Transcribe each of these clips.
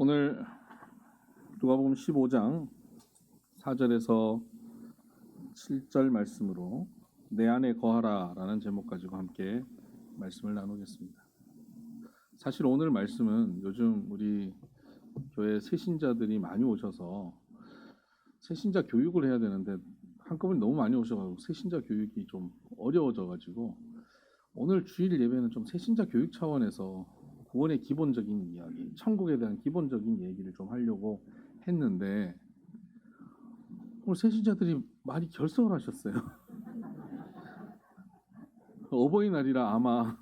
오늘 누가복음 15장 4절에서 7절 말씀으로 내 안에 거하라 라는 제목 가지고 함께 말씀을 나누겠습니다. 사실 오늘 말씀은 요즘 우리 교회 새신자들이 많이 오셔서 새신자 교육을 해야 되는데 한꺼번에 너무 많이 오셔가지고 새신자 교육이 좀 어려워져가지고 오늘 주일 예배는 좀 새신자 교육 차원에서 구원의 기본적인 이야기, 천국에 대한 기본적인 얘기를 좀 하려고 했는데 오늘 새신자들이 많이 결석을 하셨어요. 어버이날이라 아마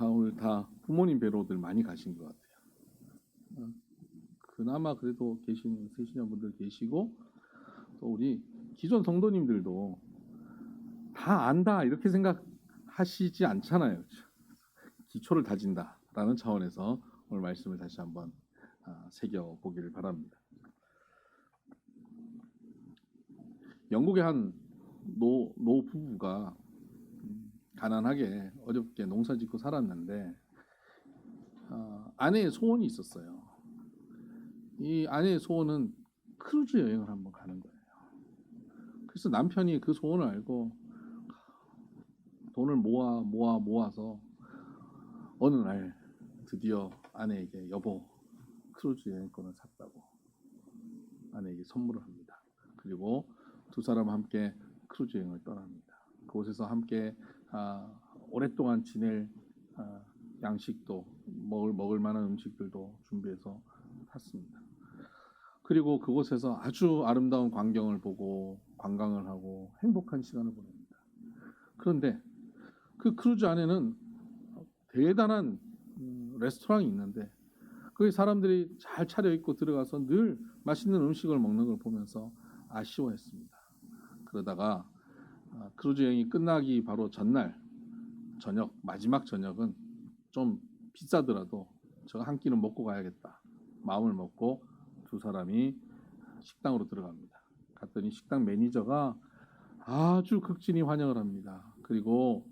오늘 다 부모님 뵈러들 많이 가신 것 같아요. 그나마 그래도 계시는 새신자분들 계시고 또 우리 기존 성도님들도 다 안다 이렇게 생각하시지 않잖아요. 기초를 다진다라는 차원에서 오늘 말씀을 다시 한번 새겨보기를 바랍니다. 영국의 한 노 부부가 가난하게 어렵게 농사짓고 살았는데 아내의 소원이 있었어요. 이 아내의 소원은 크루즈 여행을 한번 가는 거예요. 그래서 남편이 그 소원을 알고 돈을 모아서 어느 날 드디어 아내에게 여보 크루즈 여행권을 샀다고 아내에게 선물을 합니다. 그리고 두 사람 함께 크루즈 여행을 떠납니다. 그곳에서 함께 오랫동안 지낼 양식도 먹을 만한 음식들도 준비해서 탔습니다. 그리고 그곳에서 아주 아름다운 광경을 보고 관광을 하고 행복한 시간을 보냅니다. 그런데 그 크루즈 안에는 대단한 레스토랑이 있는데 거기 사람들이 잘 차려입고 들어가서 늘 맛있는 음식을 먹는 걸 보면서 아쉬워했습니다. 그러다가 크루즈 여행이 끝나기 바로 전날 저녁, 마지막 저녁은 좀 비싸더라도 저 한 끼는 먹고 가야겠다 마음을 먹고 두 사람이 식당으로 들어갑니다. 갔더니 식당 매니저가 아주 극진히 환영을 합니다. 그리고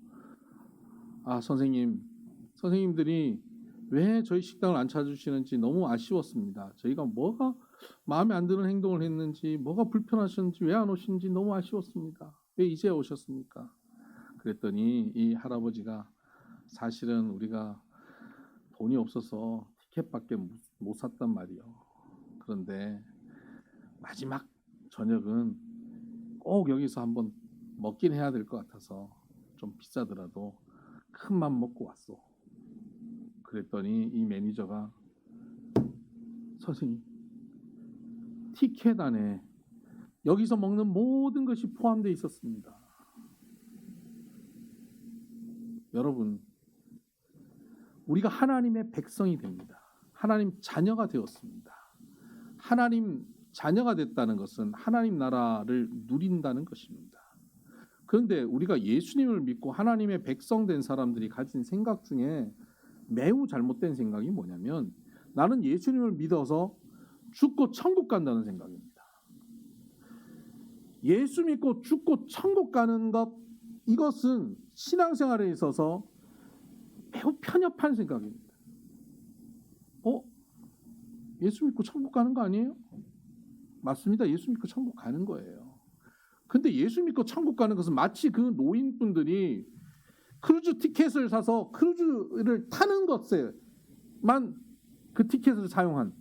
선생님들이 왜 저희 식당을 안 찾아주시는지 너무 아쉬웠습니다. 저희가 뭐가 마음에 안 드는 행동을 했는지 뭐가 불편하셨는지 왜 안 오신지 너무 아쉬웠습니다. 왜 이제 오셨습니까? 그랬더니 이 할아버지가 사실은 우리가 돈이 없어서 티켓밖에 못 샀단 말이요. 그런데 마지막 저녁은 꼭 여기서 한번 먹긴 해야 될 것 같아서 좀 비싸더라도 큰 맘 먹고 왔어. 그랬더니 이 매니저가 선생님 티켓 안에 여기서 먹는 모든 것이 포함되어 있었습니다. 여러분 우리가 하나님의 백성이 됩니다. 하나님 자녀가 되었습니다. 하나님 자녀가 됐다는 것은 하나님 나라를 누린다는 것입니다. 그런데 우리가 예수님을 믿고 하나님의 백성 된 사람들이 가진 생각 중에 매우 잘못된 생각이 뭐냐면 나는 예수님을 믿어서 죽고 천국 간다는 생각입니다. 예수 믿고 죽고 천국 가는 것 이것은 신앙생활에 있어서 매우 편협한 생각입니다. 예수 믿고 천국 가는 거 아니에요? 맞습니다. 예수 믿고 천국 가는 거예요. 근데 예수 믿고 천국 가는 것은 마치 그 노인분들이 크루즈 티켓을 사서 크루즈를 타는 것에만 그 티켓을 사용한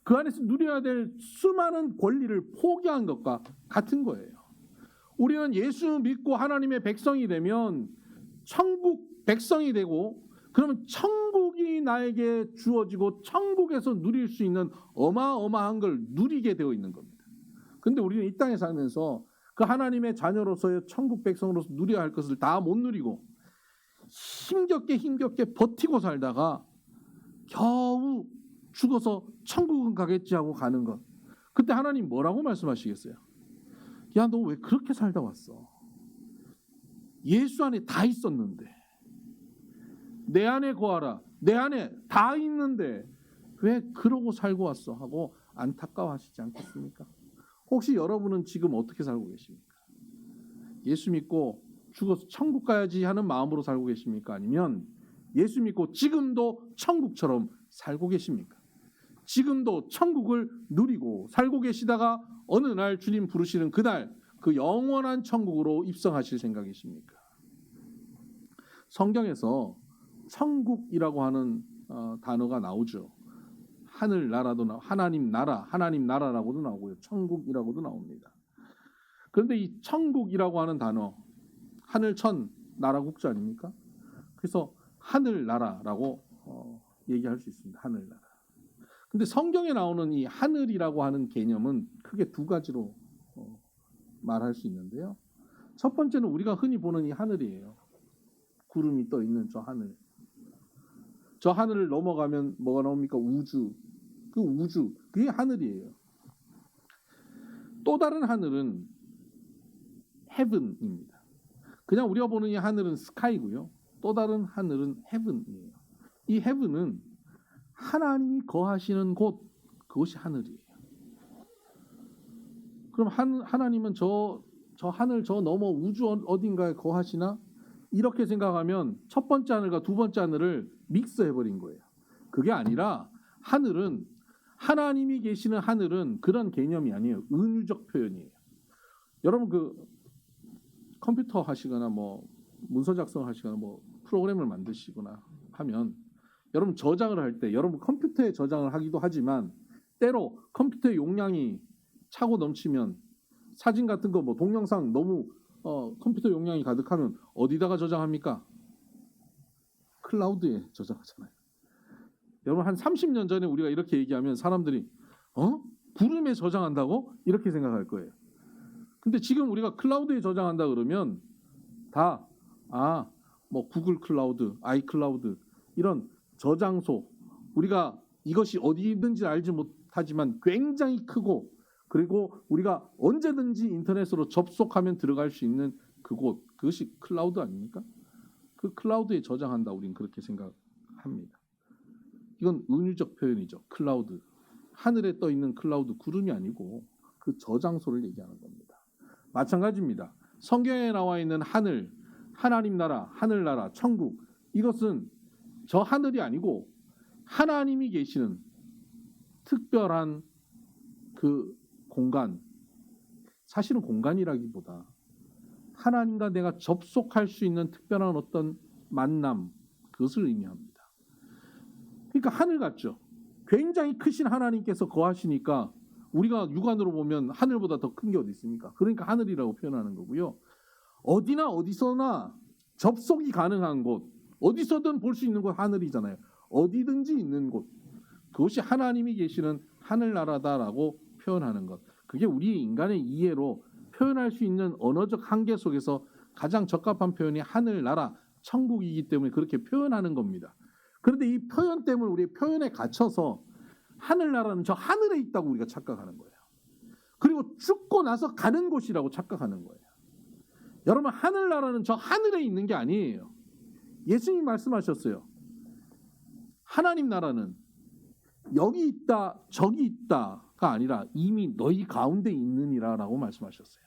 그 안에서 누려야 될 수많은 권리를 포기한 것과 같은 거예요. 우리는 예수 믿고 하나님의 백성이 되면 천국 백성이 되고 그러면 천국이 나에게 주어지고 천국에서 누릴 수 있는 어마어마한 걸 누리게 되어 있는 겁니다. 그런데 우리는 이 땅에 살면서 그 하나님의 자녀로서의 천국 백성으로서 누려야 할 것을 다 못 누리고 힘겹게 버티고 살다가 겨우 죽어서 천국은 가겠지 하고 가는 것. 그때 하나님 뭐라고 말씀하시겠어요? 야, 너 왜 그렇게 살다 왔어? 예수 안에 다 있었는데 내 안에 거하라. 내 안에 다 있는데 왜 그러고 살고 왔어? 하고 안타까워하시지 않겠습니까? 혹시 여러분은 지금 어떻게 살고 계십니까? 예수 믿고 죽어서 천국 가야지 하는 마음으로 살고 계십니까? 아니면 예수 믿고 지금도 천국처럼 살고 계십니까? 지금도 천국을 누리고 살고 계시다가 어느 날 주님 부르시는 그날 그 영원한 천국으로 입성하실 생각이십니까? 성경에서 천국이라고 하는 단어가 나오죠. 하늘나라도 하나님 나라라고도 나오고요. 천국이라고도 나옵니다. 그런데 이 천국이라고 하는 단어, 하늘천 나라 국자 아닙니까? 그래서 하늘나라라고 얘기할 수 있습니다. 하늘나라. 근데 성경에 나오는 이 하늘이라고 하는 개념은 크게 두 가지로 말할 수 있는데요. 첫 번째는 우리가 흔히 보는 이 하늘이에요. 구름이 떠 있는 저 하늘. 저 하늘을 넘어가면 뭐가 나옵니까? 우주. 그 우주, 그게 하늘이에요. 또 다른 하늘은 heaven입니다. 그냥 우리가 보는 이 하늘은 sky고요. 또 다른 하늘은 heaven이에요. 이 heaven은 하나님이 거하시는 곳, 그것이 하늘이에요. 그럼 하나님은 저 하늘 저 넘어 우주 어딘가에 거하시나? 이렇게 생각하면 첫 번째 하늘과 두 번째 하늘을 믹스해버린 거예요. 그게 아니라 하늘은 하나님이 계시는 하늘은 그런 개념이 아니에요. 은유적 표현이에요. 여러분 그 컴퓨터 하시거나 뭐 문서 작성을 하시거나 뭐 프로그램을 만드시거나 하면 여러분 저장을 할 때 여러분 컴퓨터에 저장을 하기도 하지만 때로 컴퓨터의 용량이 차고 넘치면 사진 같은 거 뭐 동영상 너무 컴퓨터 용량이 가득하면 어디다가 저장합니까? 클라우드에 저장하잖아요. 여러분 한 30년 전에 우리가 이렇게 얘기하면 사람들이 구름에 저장한다고? 이렇게 생각할 거예요. 근데 지금 우리가 클라우드에 저장한다 그러면 다 뭐 구글 클라우드, 아이클라우드 이런 저장소 우리가 이것이 어디 있는지 알지 못하지만 굉장히 크고 그리고 우리가 언제든지 인터넷으로 접속하면 들어갈 수 있는 그곳 그것이 클라우드 아닙니까? 그 클라우드에 저장한다 우리는 그렇게 생각합니다. 이건 은유적 표현이죠. 클라우드. 하늘에 떠 있는 클라우드 구름이 아니고 그 저장소를 얘기하는 겁니다. 마찬가지입니다. 성경에 나와 있는 하늘, 하나님 나라, 하늘나라, 천국 이것은 저 하늘이 아니고 하나님이 계시는 특별한 그 공간 사실은 공간이라기보다 하나님과 내가 접속할 수 있는 특별한 어떤 만남 그것을 의미합니다. 그러니까 하늘 같죠. 굉장히 크신 하나님께서 거하시니까 우리가 육안으로 보면 하늘보다 더 큰 게 어디 있습니까? 그러니까 하늘이라고 표현하는 거고요. 어디나 어디서나 접속이 가능한 곳, 어디서든 볼 수 있는 곳 하늘이잖아요. 어디든지 있는 곳, 그것이 하나님이 계시는 하늘나라다라고 표현하는 것. 그게 우리 인간의 이해로 표현할 수 있는 언어적 한계 속에서 가장 적합한 표현이 하늘나라, 천국이기 때문에 그렇게 표현하는 겁니다. 그런데 이 표현 때문에 우리 표현에 갇혀서 하늘나라는 저 하늘에 있다고 우리가 착각하는 거예요. 그리고 죽고 나서 가는 곳이라고 착각하는 거예요. 여러분 하늘나라는 저 하늘에 있는 게 아니에요. 예수님이 말씀하셨어요. 하나님 나라는 여기 있다 저기 있다가 아니라 이미 너희 가운데 있느니라라고 말씀하셨어요.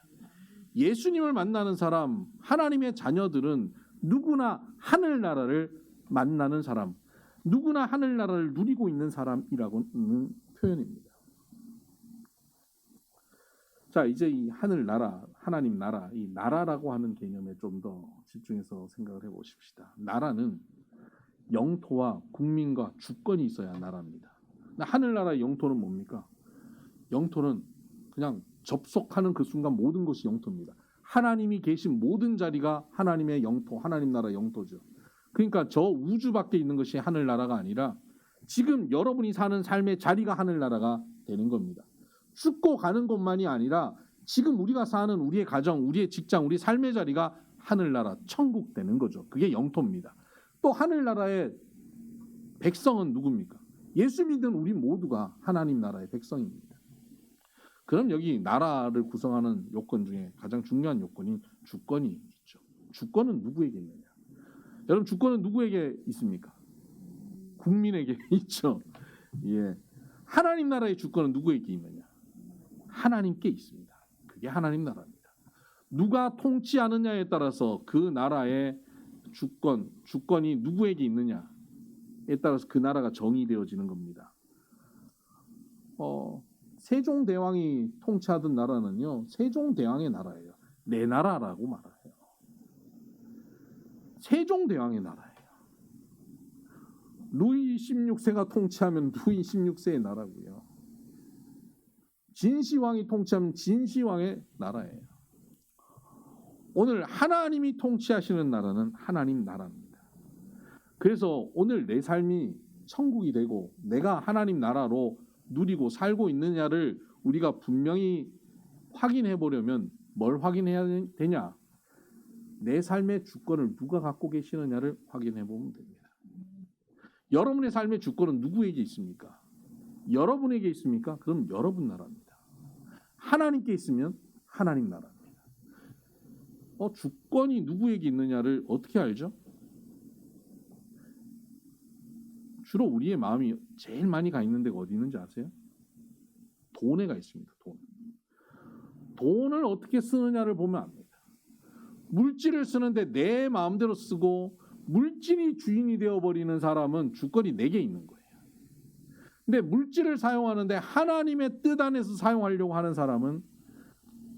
예수님을 만나는 사람, 하나님의 자녀들은 누구나 하늘나라를 만나는 사람, 누구나 하늘나라를 누리고 있는 사람이라고는 표현입니다. 자, 이제 이 하늘나라, 하나님 나라, 이 나라라고 하는 개념에 좀 더 집중해서 생각을 해보십시다. 나라는 영토와 국민과 주권이 있어야 나라입니다. 하늘나라의 영토는 뭡니까? 영토는 그냥 접속하는 그 순간 모든 것이 영토입니다. 하나님이 계신 모든 자리가 하나님의 영토, 하나님 나라 영토죠. 그러니까 저 우주 밖에 있는 것이 하늘나라가 아니라 지금 여러분이 사는 삶의 자리가 하늘나라가 되는 겁니다. 죽고 가는 곳만이 아니라 지금 우리가 사는 우리의 가정, 우리의 직장, 우리 삶의 자리가 하늘나라, 천국 되는 거죠. 그게 영토입니다. 또 하늘나라의 백성은 누굽니까? 예수 믿는 우리 모두가 하나님 나라의 백성입니다. 그럼 여기 나라를 구성하는 요건 중에 가장 중요한 요건인 주권이 있죠. 주권은 누구에게 있느냐? 여러분 주권은 누구에게 있습니까? 국민에게 있죠. 예. 하나님 나라의 주권은 누구에게 있느냐? 하나님께 있습니다. 그게 하나님 나라입니다. 누가 통치하느냐에 따라서 그 나라의 주권이 누구에게 있느냐에 따라서 그 나라가 정의되어지는 겁니다. 세종대왕이 통치하던 나라는요, 세종대왕의 나라예요. 내 나라라고 말해요. 세종대왕의 나라예요. 루이 16세가 통치하면 루이 16세의 나라고요. 진시황이 통치하면 진시황의 나라예요. 오늘 하나님이 통치하시는 나라는 하나님 나라입니다. 그래서 오늘 내 삶이 천국이 되고 내가 하나님 나라로 누리고 살고 있느냐를 우리가 분명히 확인해 보려면 뭘 확인해야 되냐? 내 삶의 주권을 누가 갖고 계시느냐를 확인해 보면 됩니다. 여러분의 삶의 주권은 누구에게 있습니까? 여러분에게 있습니까? 그럼 여러분 나라입니다. 하나님께 있으면 하나님 나라입니다. 주권이 누구에게 있느냐를 어떻게 알죠? 주로 우리의 마음이 제일 많이 가 있는 데가 어디 있는지 아세요? 돈에 가 있습니다. 돈을 어떻게 쓰느냐를 보면 압니다. 물질을 쓰는데 내 마음대로 쓰고 물질이 주인이 되어버리는 사람은 주권이 내게 있는 거예요. 근데 물질을 사용하는데 하나님의 뜻 안에서 사용하려고 하는 사람은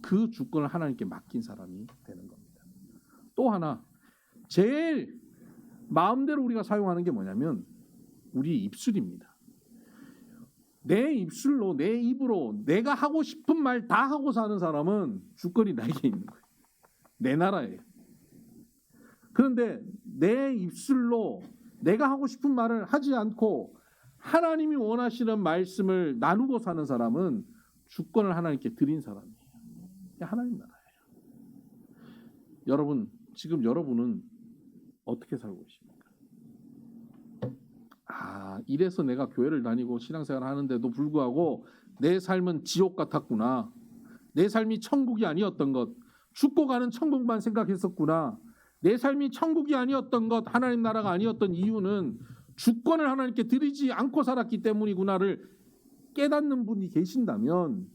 그 주권을 하나님께 맡긴 사람이 되는 겁니다. 또 하나, 제일 마음대로 우리가 사용하는 게 뭐냐면 우리 입술입니다. 내 입술로, 내 입으로 내가 하고 싶은 말 다 하고 사는 사람은 주권이 나에게 있는 거예요. 내 나라예요. 그런데 내 입술로 내가 하고 싶은 말을 하지 않고 하나님이 원하시는 말씀을 나누고 사는 사람은 주권을 하나님께 드린 사람이에요. 하나님 나라예요. 여러분, 지금 여러분은 어떻게 살고 계십니까? 이래서 내가 교회를 다니고 신앙생활을 하는데도 불구하고 내 삶은 지옥 같았구나. 내 삶이 천국이 아니었던 것, 죽고 가는 천국만 생각했었구나. 내 삶이 천국이 아니었던 것, 하나님 나라가 아니었던 이유는 주권을 하나님께 드리지 않고 살았기 때문이구나를 깨닫는 분이 계신다면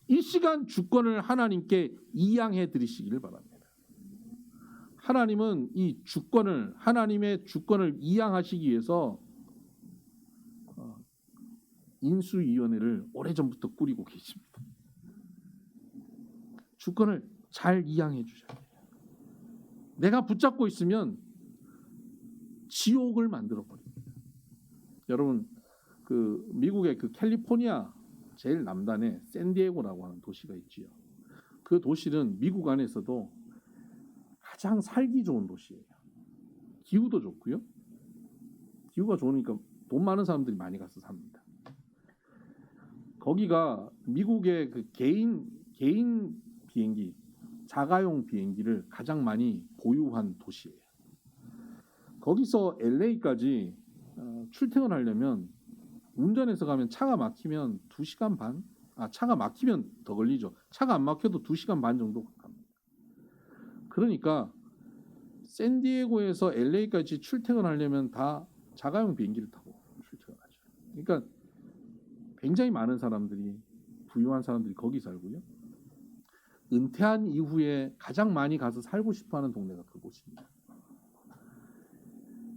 이 시간 주권을 하나님께 이양해 드리시기를 바랍니다. 하나님은 이 주권을, 하나님의 주권을 이양하시기 위해서 인수위원회를 오래전부터 꾸리고 계십니다. 주권을 잘 이양해 주셔야 돼요. 내가 붙잡고 있으면 지옥을 만들어 버립니다. 여러분, 미국의 캘리포니아 제일 남단에 샌디에고라고 하는 도시가 있지요. 그 도시는 미국 안에서도 가장 살기 좋은 도시예요. 기후도 좋고요. 기후가 좋으니까 돈 많은 사람들이 많이 가서 삽니다. 거기가 미국의 개인 비행기, 자가용 비행기를 가장 많이 보유한 도시예요. 거기서 LA까지 출퇴근하려면 운전해서 가면 차가 막히면 2시간 반? 차가 막히면 더 걸리죠. 차가 안 막혀도 2시간 반 정도 갑니다. 그러니까 샌디에고에서 LA까지 출퇴근하려면 다 자가용 비행기를 타고 출퇴근하죠. 그러니까 굉장히 많은 사람들이, 부유한 사람들이 거기 살고요. 은퇴한 이후에 가장 많이 가서 살고 싶어하는 동네가 그곳입니다.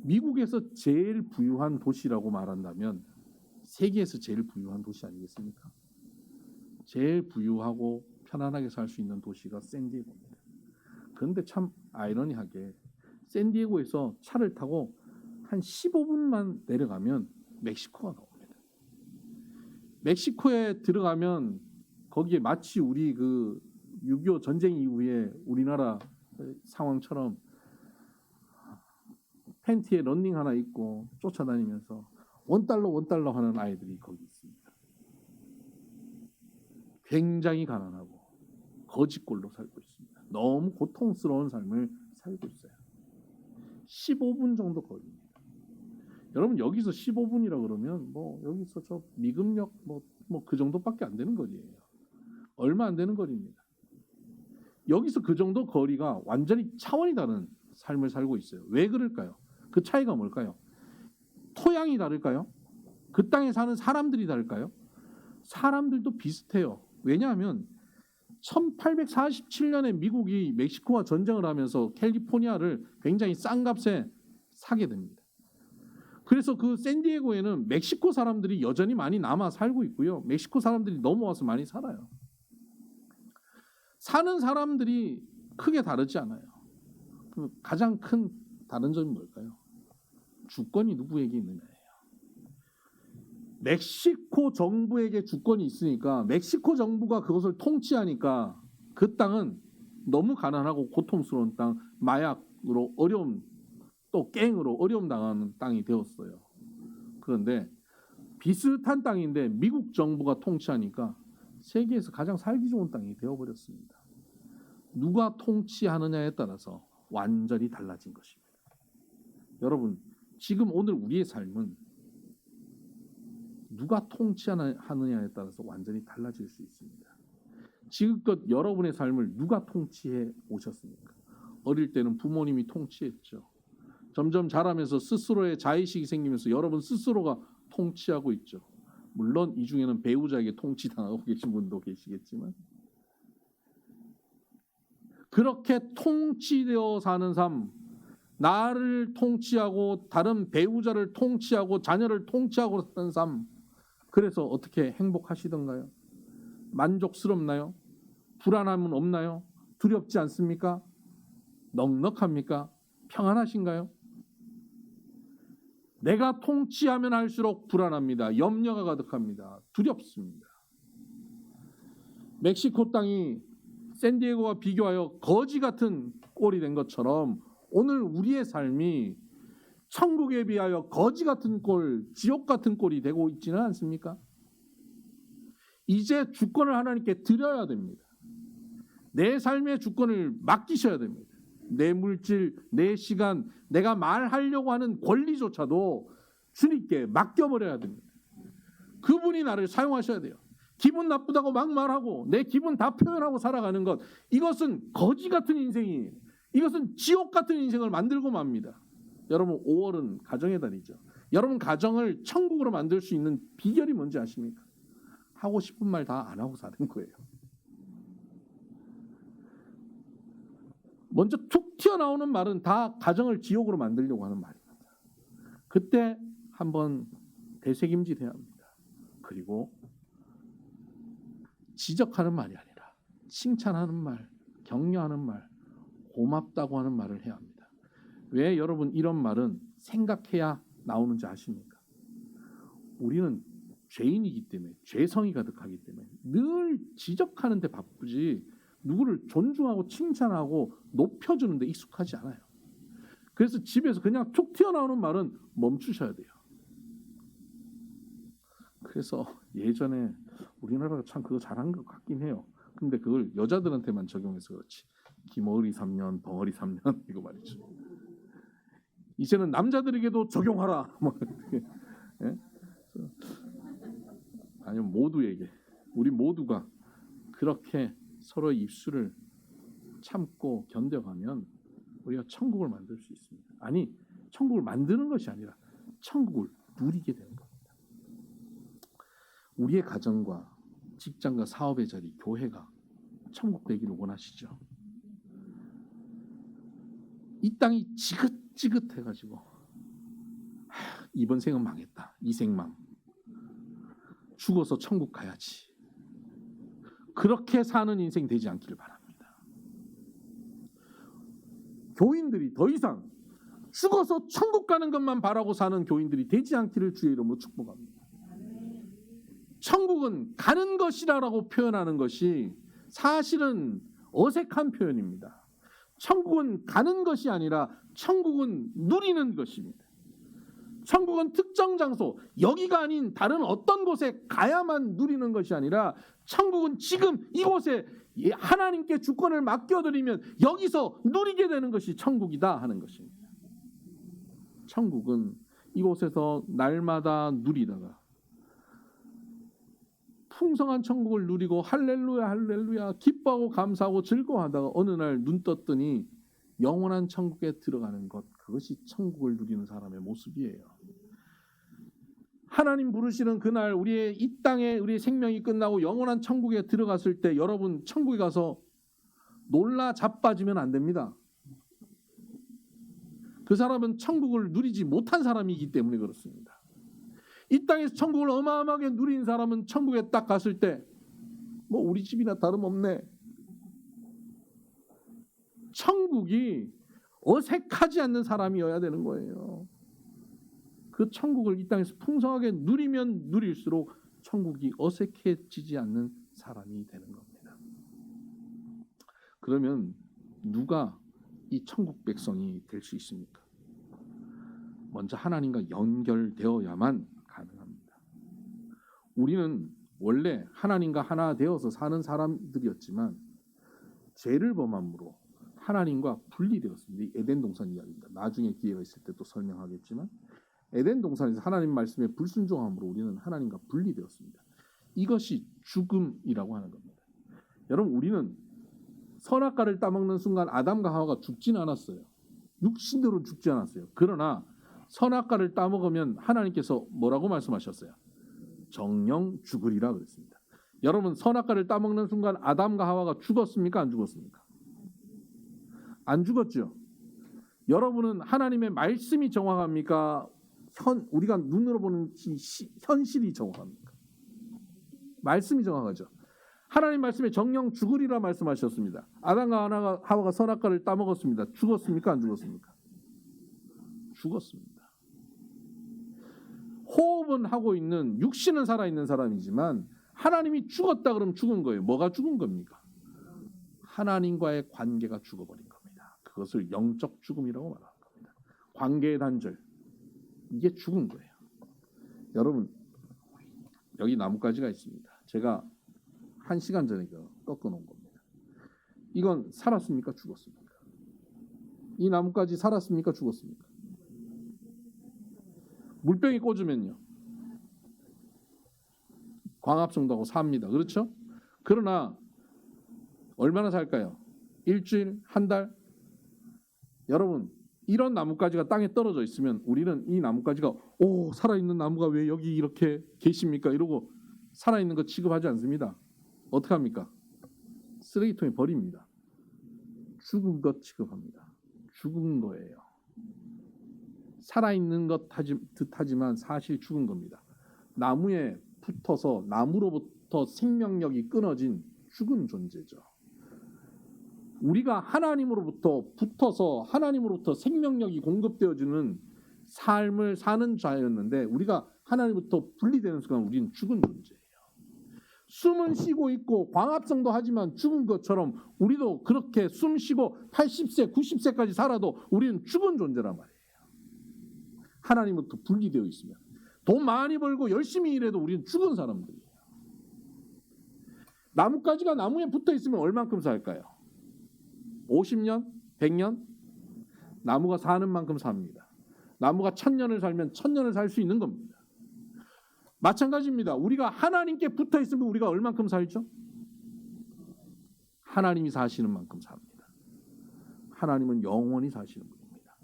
미국에서 제일 부유한 도시라고 말한다면 세계에서 제일 부유한 도시 아니겠습니까? 제일 부유하고 편안하게 살 수 있는 도시가 샌디에고입니다. 그런데 참 아이러니하게 샌디에고에서 차를 타고 한 15분만 내려가면 멕시코가 나옵니다. 멕시코에 들어가면 거기에 마치 우리 6.25 전쟁 이후에 우리나라 상황처럼 팬티에 런닝 하나 입고 쫓아다니면서 $1 하는 아이들이 거기 있습니다. 굉장히 가난하고 거지꼴로 살고 있습니다. 너무 고통스러운 삶을 살고 있어요. 15분 정도 걸립니다. 여러분, 여기서 15분이라 그러면 여기서 저 미금역 그 정도밖에 안 되는 거리예요. 얼마 안 되는 거리입니다. 여기서 그 정도 거리가 완전히 차원이 다른 삶을 살고 있어요. 왜 그럴까요? 그 차이가 뭘까요? 토양이 다를까요? 그 땅에 사는 사람들이 다를까요? 사람들도 비슷해요. 왜냐하면 1847년에 미국이 멕시코와 전쟁을 하면서 캘리포니아를 굉장히 싼 값에 사게 됩니다. 그래서 그 샌디에고에는 멕시코 사람들이 여전히 많이 남아 살고 있고요. 멕시코 사람들이 넘어와서 많이 살아요. 사는 사람들이 크게 다르지 않아요. 그 가장 큰 다른 점이 뭘까요? 주권이 누구에게 있느냐예요. 멕시코 정부에게 주권이 있으니까 멕시코 정부가 그것을 통치하니까 그 땅은 너무 가난하고 고통스러운 땅, 마약으로 어려움, 또 갱으로 어려움 당하는 땅이 되었어요. 그런데 비슷한 땅인데 미국 정부가 통치하니까 세계에서 가장 살기 좋은 땅이 되어버렸습니다. 누가 통치하느냐에 따라서 완전히 달라진 것입니다. 여러분, 지금 오늘 우리의 삶은 누가 통치하느냐에 따라서 완전히 달라질 수 있습니다. 지금껏 여러분의 삶을 누가 통치해 오셨습니까? 어릴 때는 부모님이 통치했죠. 점점 자라면서 스스로의 자의식이 생기면서 여러분 스스로가 통치하고 있죠. 물론 이 중에는 배우자에게 통치당하고 계신 분도 계시겠지만, 그렇게 통치되어 사는 삶, 나를 통치하고 다른 배우자를 통치하고 자녀를 통치하고 사는 삶, 그래서 어떻게 행복하시던가요? 만족스럽나요? 불안함은 없나요? 두렵지 않습니까? 넉넉합니까? 평안하신가요? 내가 통치하면 할수록 불안합니다. 염려가 가득합니다. 두렵습니다. 멕시코 땅이 샌디에고와 비교하여 거지 같은 꼴이 된 것처럼 오늘 우리의 삶이 천국에 비하여 거지 같은 꼴, 지옥 같은 꼴이 되고 있지는 않습니까? 이제 주권을 하나님께 드려야 됩니다. 내 삶의 주권을 맡기셔야 됩니다. 내 물질, 내 시간, 내가 말하려고 하는 권리조차도 주님께 맡겨버려야 됩니다. 그분이 나를 사용하셔야 돼요. 기분 나쁘다고 막 말하고 내 기분 다 표현하고 살아가는 것, 이것은 거지 같은 인생이에요. 이것은 지옥 같은 인생을 만들고 맙니다. 여러분, 5월은 가정의 달이죠. 여러분 가정을 천국으로 만들 수 있는 비결이 뭔지 아십니까? 하고 싶은 말 다 안 하고 사는 거예요. 먼저 툭 튀어나오는 말은 다 가정을 지옥으로 만들려고 하는 말입니다. 그때 한번 되새김질해야 합니다. 그리고 지적하는 말이 아니라 칭찬하는 말, 격려하는 말, 고맙다고 하는 말을 해야 합니다. 왜 여러분 이런 말은 생각해야 나오는지 아십니까? 우리는 죄인이기 때문에, 죄성이 가득하기 때문에 늘 지적하는 데 바쁘지 누구를 존중하고 칭찬하고 높여주는 데 익숙하지 않아요. 그래서 집에서 그냥 툭 튀어나오는 말은 멈추셔야 돼요. 그래서 예전에 우리나라가 참 그거 잘한 것 같긴 해요. 근데 그걸 여자들한테만 적용해서 그렇지. 기머리 3년, 벙어리 3년 이거 말이죠. 이제는 남자들에게도 적용하라. 예? 아니면 모두에게, 우리 모두가 그렇게 서로의 입술을 참고 견뎌가면 우리가 천국을 만들 수 있습니다. 아니, 천국을 만드는 것이 아니라 천국을 누리게 되는 겁니다. 우리의 가정과 직장과 사업의 자리, 교회가 천국 되기를 원하시죠? 이 땅이 지긋지긋해가지고 이번 생은 망했다, 이 생만 죽어서 천국 가야지, 그렇게 사는 인생 되지 않기를 바랍니다. 교인들이 더 이상 죽어서 천국 가는 것만 바라고 사는 교인들이 되지 않기를 주의 이름으로 축복합니다. 천국은 가는 것이라고 표현하는 것이 사실은 어색한 표현입니다. 천국은 가는 것이 아니라 천국은 누리는 것입니다. 천국은 특정 장소, 여기가 아닌 다른 어떤 곳에 가야만 누리는 것이 아니라 천국은 지금 이곳에 하나님께 주권을 맡겨드리면 여기서 누리게 되는 것이 천국이다 하는 것입니다. 천국은 이곳에서 날마다 누리다가 풍성한 천국을 누리고 할렐루야 할렐루야 기뻐하고 감사하고 즐거워하다가 어느 날 눈 떴더니 영원한 천국에 들어가는 것, 그것이 천국을 누리는 사람의 모습이에요. 하나님 부르시는 그날 우리의 이 땅에 우리의 생명이 끝나고 영원한 천국에 들어갔을 때 여러분 천국에 가서 놀라 자빠지면 안 됩니다. 그 사람은 천국을 누리지 못한 사람이기 때문에 그렇습니다. 이 땅에서 천국을 어마어마하게 누린 사람은 천국에 딱 갔을 때 뭐 우리 집이나 다름없네. 천국이 어색하지 않는 사람이어야 되는 거예요. 그 천국을 이 땅에서 풍성하게 누리면 누릴수록 천국이 어색해지지 않는 사람이 되는 겁니다. 그러면 누가 이 천국 백성이 될 수 있습니까? 먼저 하나님과 연결되어야만 가능합니다. 우리는 원래 하나님과 하나 되어서 사는 사람들이었지만 죄를 범함으로 하나님과 분리되었습니다. 에덴 동산 이야기입니다. 나중에 기회가 있을 때 또 설명하겠지만 에덴 동산에서 하나님 말씀에 불순종함으로 우리는 하나님과 분리되었습니다. 이것이 죽음이라고 하는 겁니다. 여러분, 우리는 선악과를 따먹는 순간 아담과 하와가 죽진 않았어요. 육신대로 죽지 않았어요. 그러나 선악과를 따먹으면 하나님께서 뭐라고 말씀하셨어요? 정령 죽으리라 그랬습니다. 여러분, 선악과를 따먹는 순간 아담과 하와가 죽었습니까? 안 죽었습니까? 안 죽었죠. 여러분은 하나님의 말씀이 정확합니까? 우리가 눈으로 보는 현실이 정확합니까? 말씀이 정확하죠. 하나님 말씀에 정령 죽으리라 말씀하셨습니다. 아담과 하와가 선악과를 따먹었습니다. 죽었습니까? 안 죽었습니까? 죽었습니다. 호흡은 하고 있는, 육신은 살아있는 사람이지만 하나님이 죽었다 그러면 죽은 거예요. 뭐가 죽은 겁니까? 하나님과의 관계가 죽어버린 겁니다. 그것을 영적 죽음이라고 말하는 겁니다. 관계의 단절. 이게 죽은 거예요. 여러분, 여기 나뭇가지가 있습니다. 제가 1시간 전에 꺾어 놓은 겁니다. 이건 살았습니까? 죽었습니까? 이 나뭇가지 살았습니까? 죽었습니까? 물병이 꽂으면요, 광합성도 하고 삽니다. 그렇죠? 그러나 얼마나 살까요? 일주일, 한 달? 여러분, 이런 나뭇가지가 땅에 떨어져 있으면 우리는 이 나뭇가지가 살아있는 나무가 왜 여기 이렇게 계십니까? 이러고 살아있는 거 취급하지 않습니다. 어떻게 합니까? 쓰레기통에 버립니다. 죽은 것 취급합니다. 죽은 거예요. 살아있는 것 듯하지만 사실 죽은 겁니다. 나무에 붙어서 나무로부터 생명력이 끊어진 죽은 존재죠. 우리가 하나님으로부터 붙어서 하나님으로부터 생명력이 공급되어지는 삶을 사는 자였는데 우리가 하나님부터 분리되는 순간 우리는 죽은 존재예요. 숨은 쉬고 있고 광합성도 하지만 죽은 것처럼 우리도 그렇게 숨 쉬고 80세, 90세까지 살아도 우리는 죽은 존재란 말이에요. 하나님부터 분리되어 있으면. 돈 많이 벌고 열심히 일해도 우리는 죽은 사람들이에요. 나뭇가지가 나무에 붙어 있으면 얼만큼 살까요? 50년? 100년? 나무가 사는 만큼 삽니다. 나무가 1000년을 살면 1000년을 살 수 있는 겁니다. 마찬가지입니다. 우리가 하나님께 붙어 있으면 우리가 얼만큼 살죠? 하나님이 사시는 만큼 삽니다. 하나님은 영원히 사시는 분입니다.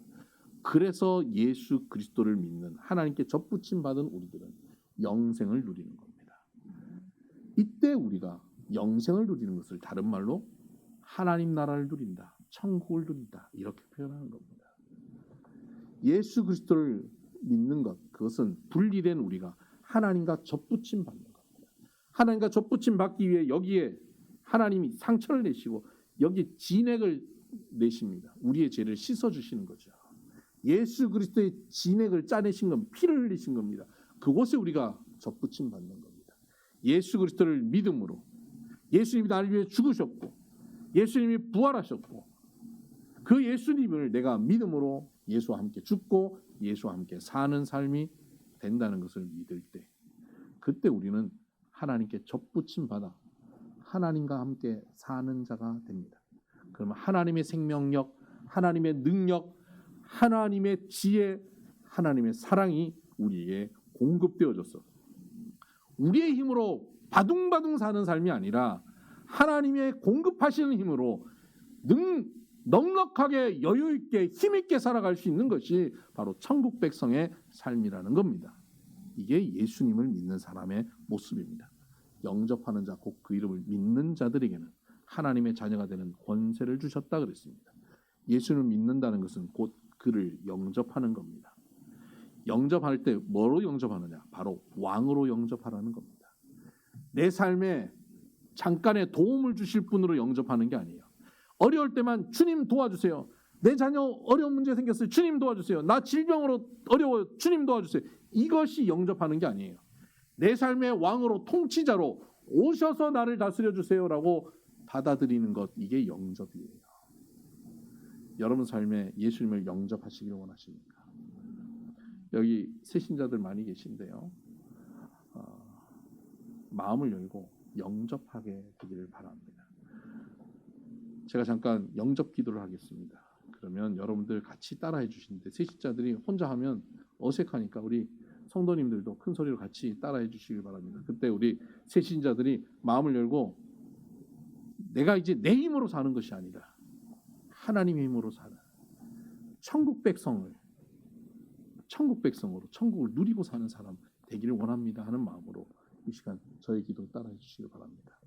그래서 예수 그리스도를 믿는 하나님께 접붙임 받은 우리들은 영생을 누리는 겁니다. 이때 우리가 영생을 누리는 것을 다른 말로 하나님 나라를 누린다, 천국을 누린다 이렇게 표현하는 겁니다. 예수 그리스도를 믿는 것, 그것은 분리된 우리가 하나님과 접붙임 받는 겁니다. 하나님과 접붙임 받기 위해 여기에 하나님이 상처를 내시고 여기 진액을 내십니다. 우리의 죄를 씻어주시는 거죠. 예수 그리스도의 진액을 짜내신 건 피를 흘리신 겁니다. 그곳에 우리가 접붙임 받는 겁니다. 예수 그리스도를 믿음으로 예수님이 나를 위해 죽으셨고 예수님이 부활하셨고 그 예수님을 내가 믿음으로 예수와 함께 죽고 예수와 함께 사는 삶이 된다는 것을 믿을 때 그때 우리는 하나님께 접붙임 받아 하나님과 함께 사는 자가 됩니다. 그러면 하나님의 생명력, 하나님의 능력, 하나님의 지혜, 하나님의 사랑이 우리에게 공급되어졌어. 우리의 힘으로 바둥바둥 사는 삶이 아니라 하나님의 공급하시는 힘으로 넉넉하게 여유있게 힘있게 살아갈 수 있는 것이 바로 천국 백성의 삶이라는 겁니다. 이게 예수님을 믿는 사람의 모습입니다. 영접하는 자, 곧 그 이름을 믿는 자들에게는 하나님의 자녀가 되는 권세를 주셨다 그랬습니다. 예수님을 믿는다는 것은 곧 그를 영접하는 겁니다. 영접할 때 뭐로 영접하느냐? 바로 왕으로 영접하라는 겁니다. 내 삶에 잠깐의 도움을 주실 분으로 영접하는 게 아니에요. 어려울 때만 주님 도와주세요. 내 자녀 어려운 문제 생겼어요. 주님 도와주세요. 나 질병으로 어려워요. 주님 도와주세요. 이것이 영접하는 게 아니에요. 내 삶의 왕으로 통치자로 오셔서 나를 다스려 주세요라고 받아들이는 것, 이게 영접이에요. 여러분 삶에 예수님을 영접하시길 원하십니까? 여기 새신자들 많이 계신데요. 마음을 열고 영접하게 되기를 바랍니다. 제가 잠깐 영접 기도를 하겠습니다. 그러면 여러분들 같이 따라해 주시는데, 새신자들이 혼자 하면 어색하니까 우리 성도님들도 큰 소리로 같이 따라해 주시길 바랍니다. 그때 우리 새신자들이 마음을 열고 내가 이제 내 힘으로 사는 것이 아니라 하나님의 힘으로 사는 천국 백성으로 천국을 누리고 사는 사람 되기를 원합니다 하는 마음으로 이 시간 저의 기도 따라해 주시길 바랍니다.